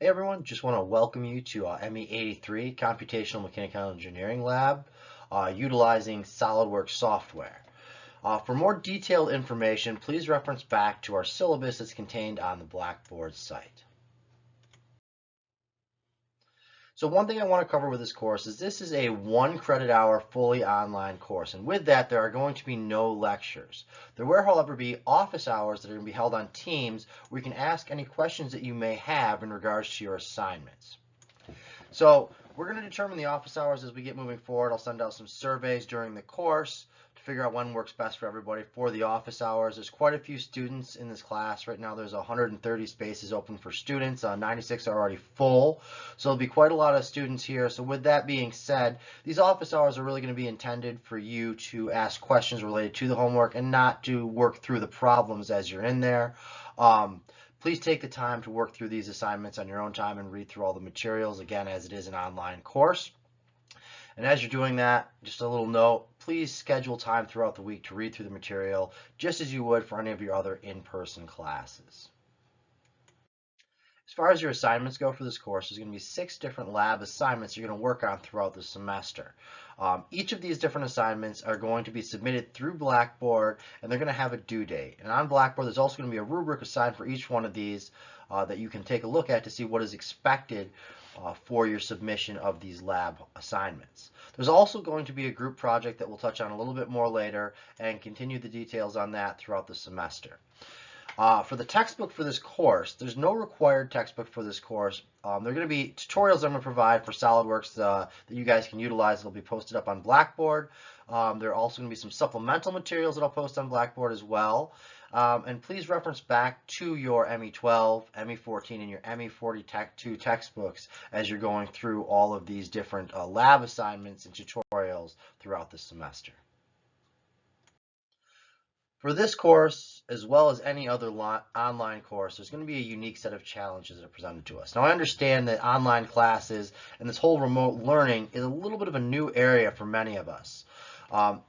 Hey everyone, just want to welcome you to ME83 Computational Mechanical Engineering Lab utilizing SolidWorks software. For more detailed information, please reference back to our syllabus that's contained on the Blackboard site. So one thing I want to cover with this course is this is a 1 credit hour fully online course, and with that there are going to be no lectures. There will, however, be office hours that are going to be held on Teams where you can ask any questions that you may have in regards to your assignments. So we're going to determine the office hours as we get moving forward. I'll send out some surveys during the course to figure out when works best for everybody for the office hours. There's quite a few students in this class. Right now there's 130 spaces open for students. 96 are already full. So there'll be quite a lot of students here. So with that being said, these office hours are really going to be intended for you to ask questions related to the homework and not to work through the problems as you're in there. Please take the time to work through these assignments on your own time and read through all the materials, again, as it is an online course. And as you're doing that, just a little note, please schedule time throughout the week to read through the material, just as you would for any of your other in-person classes. As far as your assignments go for this course, there's going to be 6 different lab assignments you're going to work on throughout the semester. Each of these different assignments are going to be submitted through Blackboard, and they're going to have a due date. And on Blackboard, there's also going to be a rubric assigned for each one of these that you can take a look at to see what is expected for your submission of these lab assignments. There's also going to be a group project that we'll touch on a little bit more later and continue the details on that throughout the semester. For the textbook for this course, there's no required textbook for this course. There are going to be tutorials I'm going to provide for SolidWorks that you guys can utilize. They'll be posted up on Blackboard. There are also going to be some supplemental materials that I'll post on Blackboard as well. And please reference back to your ME12, ME14, and your ME42 textbooks as you're going through all of these different lab assignments and tutorials throughout the semester. For this course, as well as any other online course, there's going to be a unique set of challenges that are presented to us. Now, I understand that online classes and this whole remote learning is a little bit of a new area for many of us.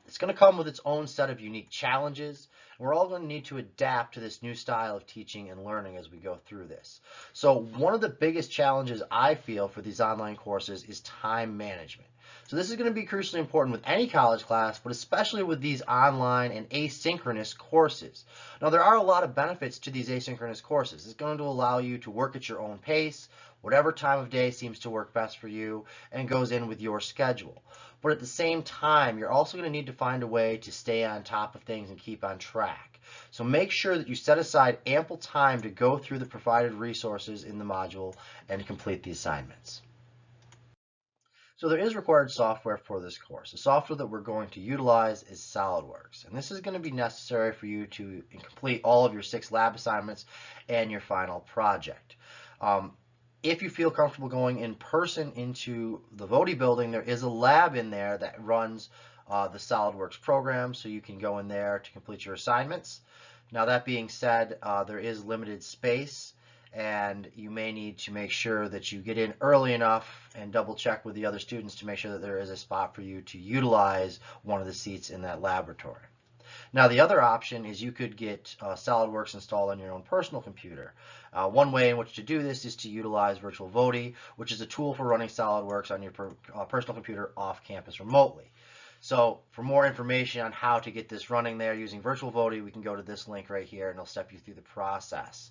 It's going to come with its own set of unique challenges. We're all going to need to adapt to this new style of teaching and learning as we go through this. So one of the biggest challenges I feel for these online courses is time management. So this is going to be crucially important with any college class, but especially with these online and asynchronous courses. Now, there are a lot of benefits to these asynchronous courses. It's going to allow you to work at your own pace, whatever time of day seems to work best for you, and goes in with your schedule. But at the same time, you're also going to need to find a way to stay on top of things and keep on track. So make sure that you set aside ample time to go through the provided resources in the module and complete the assignments. So there is required software for this course. The software that we're going to utilize is SolidWorks, and this is going to be necessary for you to complete all of your 6 lab assignments and your final project. If you feel comfortable going in person into the Vody building, there is a lab in there that runs the SolidWorks program, so you can go in there to complete your assignments. Now, that being said, there is limited space, and you may need to make sure that you get in early enough and double check with the other students to make sure that there is a spot for you to utilize one of the seats in that laboratory. Now, the other option is you could get SolidWorks installed on your own personal computer. One way in which to do this is to utilize Virtual Vody, which is a tool for running SolidWorks on your personal computer off campus remotely. So for more information on how to get this running there using Virtual Vody, we can go to this link right here and it'll step you through the process.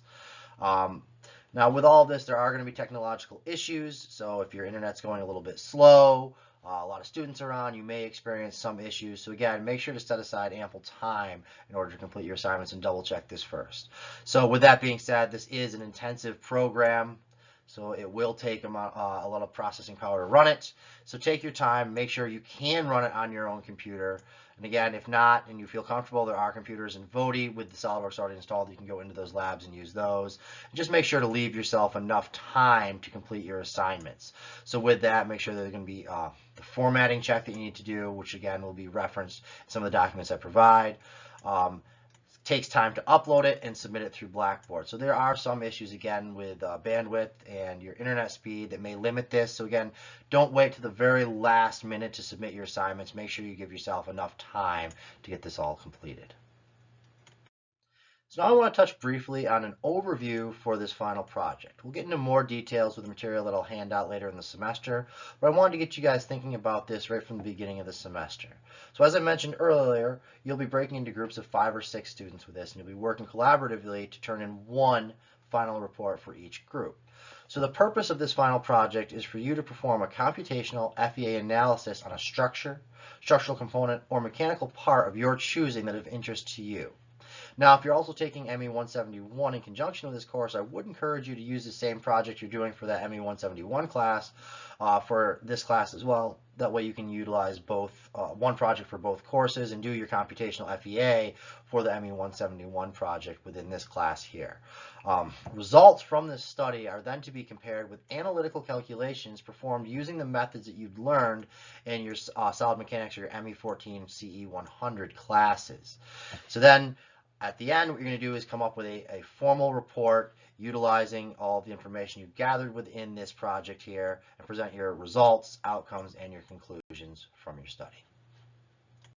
Now, with all this, there are going to be technological issues. So if your internet's going a little bit slow, a lot of students are on, you may experience some issues. So again, make sure to set aside ample time in order to complete your assignments and double check this first. So with that being said, this is an intensive program. So it will take a lot of processing power to run it. So take your time, make sure you can run it on your own computer. And again, if not, and you feel comfortable, there are computers in Vody with the SolidWorks already installed. You can go into those labs and use those. Just make sure to leave yourself enough time to complete your assignments. So with that, make sure that there's going to be the formatting check that you need to do, which again will be referenced in some of the documents I provide. Takes time to upload it and submit it through Blackboard. So there are some issues again with bandwidth and your internet speed that may limit this. So again, don't wait to the very last minute to submit your assignments. Make sure you give yourself enough time to get this all completed. So now I want to touch briefly on an overview for this final project. We'll get into more details with the material that I'll hand out later in the semester, but I wanted to get you guys thinking about this right from the beginning of the semester. So as I mentioned earlier, you'll be breaking into groups of 5 or 6 students with this, and you'll be working collaboratively to turn in one final report for each group. So the purpose of this final project is for you to perform a computational FEA analysis on a structure, structural component, or mechanical part of your choosing that is of interest to you. Now, if you're also taking ME 171 in conjunction with this course, I would encourage you to use the same project you're doing for that ME 171 class for this class as well. That way you can utilize both one project for both courses and do your computational FEA for the ME 171 project within this class here. Results from this study are then to be compared with analytical calculations performed using the methods that you've learned in your solid mechanics or your ME 14 CE 100 classes. So then at the end, what you're going to do is come up with a formal report utilizing all of the information you've gathered within this project here and present your results, outcomes, and your conclusions from your study.